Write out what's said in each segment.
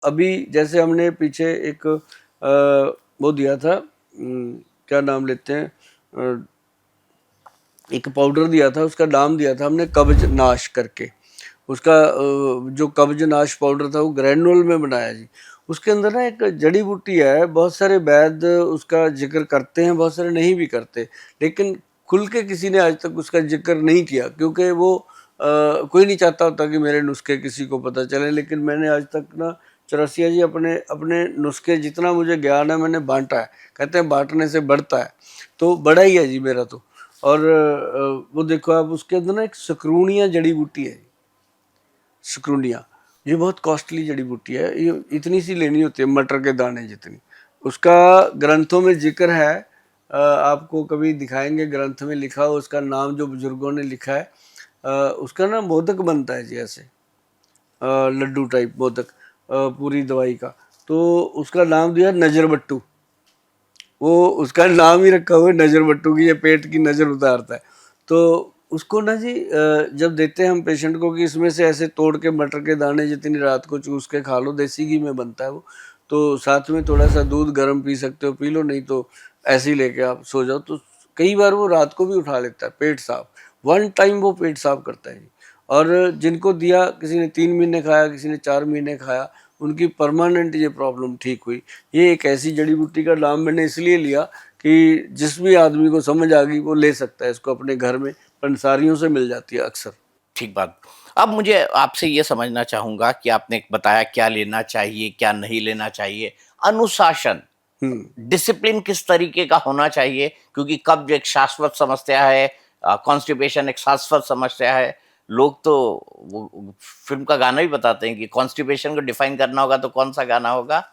अभी जैसे हमने पीछे एक वो दिया था, क्या नाम लेते हैं, एक पाउडर दिया था, उसका नाम दिया था हमने कब्ज नाश करके। उसका जो कब्ज नाश पाउडर था वो ग्रैनुअल में बनाया जी। उसके अंदर ना एक जड़ी बूटी है, बहुत सारे वैद्य उसका जिक्र करते हैं, बहुत सारे नहीं भी करते, लेकिन खुल के किसी ने आज तक उसका जिक्र नहीं किया, क्योंकि वो कोई नहीं चाहता होता कि मेरे नुस्खे किसी को पता चले। लेकिन मैंने आज तक ना चौरसिया जी अपने अपने नुस्खे जितना मुझे ज्ञान है मैंने बांटा है। कहते हैं बांटने से बढ़ता है, तो बड़ा ही है जी मेरा तो। और वो देखो आप, उसके अंदर ना एक सकरूनिया जड़ी बूटी है। सकरूनिया ये बहुत कॉस्टली जड़ी बूटी है, ये इतनी सी लेनी होती है मटर के दाने जितनी। उसका ग्रंथों में जिक्र है, आपको कभी दिखाएंगे, ग्रंथ में लिखा हो उसका नाम, जो बुजुर्गों ने लिखा है। उसका ना मोदक बनता है जी, ऐसे लड्डू टाइप मोदक, पूरी दवाई का। तो उसका नाम दिया नजरबट्टू। वो उसका नाम ही रखा हुआ है नजरबट्टू की, ये पेट की नज़र उतारता है। तो उसको ना जी जब देते हैं हम पेशेंट को कि इसमें से ऐसे तोड़ के मटर के दाने जितनी रात को चूस के खा लो, देसी घी में बनता है वो, तो साथ में थोड़ा सा दूध गर्म पी सकते हो, पी लो, नहीं तो ऐसे ही लेके आप सो जाओ। तो कई बार वो रात को भी उठा लेता है, पेट साफ, वन टाइम वो पेट साफ करता है। और जिनको दिया, किसी ने 3 महीने खाया, किसी ने 4 महीने खाया, उनकी परमानेंट ये प्रॉब्लम ठीक हुई। ये एक ऐसी जड़ी बूटी का नाम मैंने इसलिए लिया कि जिस भी आदमी को समझ आ गई वो ले सकता है इसको अपने घर में, पंसारियों से मिल जाती है अक्सर। ठीक बात। अब मुझे आपसे ये समझना चाहूंगा कि आपने बताया क्या लेना चाहिए, क्या नहीं लेना चाहिए, अनुशासन, डिसिप्लिन किस तरीके का होना चाहिए, क्योंकि कब्ज एक शाश्वत समस्या है, कॉन्स्टिपेशन एक शाश्वत समस्या है। लोग तो वो फिल्म का गाना भी बताते हैं कि कॉन्स्टिपेशन को डिफाइन करना होगा तो कौन सा गाना होगा,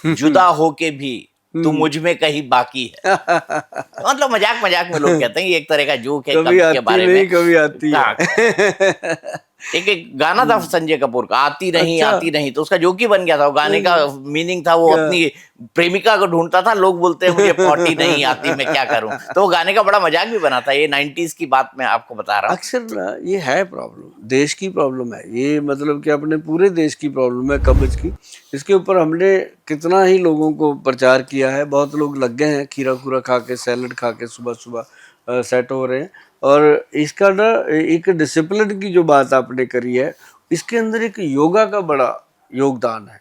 जुदा होके भी तू मुझ में कहीं बाकी है। मतलब मजाक मजाक में लोग कहते हैं ये एक तरह का जोक है कभी कब्ज के आती बारे में। नहीं, कभी आती हाँ, है। एक एक गाना था संजय कपूर का, अच्छा, आती नहीं, तो उसका जोक ही बन गया था। वो गाने का मीनिंग था, वो क्या? अपनी प्रेमिका को ढूंढता था, लोग बोलते हैं मुझे पॉटी नहीं आती, मैं क्या करूं। तो वो गाने का बड़ा मजाक भी बना था। ये 90s की बात मैं आपको बता रहा हूँ। अक्सर ना ये है प्रॉब्लम, देश की प्रॉब्लम है ये, मतलब कि अपने पूरे देश की प्रॉब्लम है कब्ज की। इसके ऊपर हमने कितना ही लोगों को प्रचार किया है, बहुत लोग लग गए हैं खीरा खूरा खा के, सैलड खा के सुबह सुबह सेट हो रहे हैं। और इसका ना एक डिसिप्लिन की जो बात आपने करी है, इसके अंदर एक योगा का बड़ा योगदान है।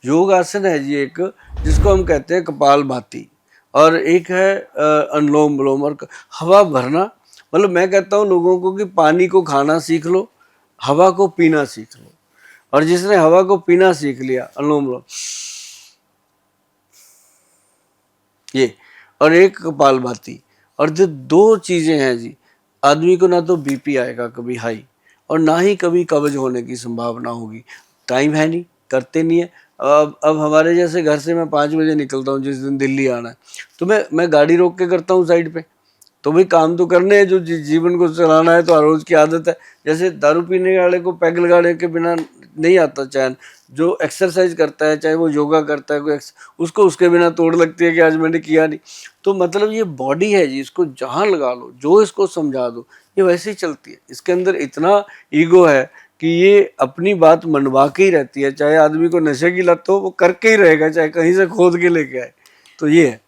योग आसन है जी एक, जिसको हम कहते हैं कपाल भाती, और एक है अनुलोम विलोम और हवा भरना। मतलब मैं कहता हूँ लोगों को कि पानी को खाना सीख लो, हवा को पीना सीख लो। और जिसने हवा को पीना सीख लिया, अनुलोम विलोम ये, और एक कपाल भाती। और जो दो चीजें हैं जी, आदमी को ना तो बीपी आएगा कभी हाई, और ना ही कभी कब्ज होने की संभावना होगी। टाइम है नहीं, करते नहीं है। अब हमारे जैसे घर से मैं 5 बजे निकलता हूँ, जिस दिन दिल्ली आना है, तो मैं गाड़ी रोक के करता हूँ साइड पे। तो भाई काम तो करने हैं, जो जीवन को चलाना है, तो हर रोज की आदत है। जैसे दारू पीने वाले को पैग लगाने के बिना नहीं आता चैन, जो एक्सरसाइज करता है, चाहे वो योगा करता है कोई, उसको उसके बिना तोड़ लगती है कि आज मैंने किया नहीं। तो मतलब ये बॉडी है जी, इसको जहाँ लगा लो, जो इसको समझा दो, ये वैसे ही चलती है। इसके अंदर इतना ईगो है कि ये अपनी बात मनवा के ही रहती है। चाहे आदमी को नशे की लत हो, वो करके ही रहेगा, चाहे कहीं से खोद के लेके आए। तो ये है।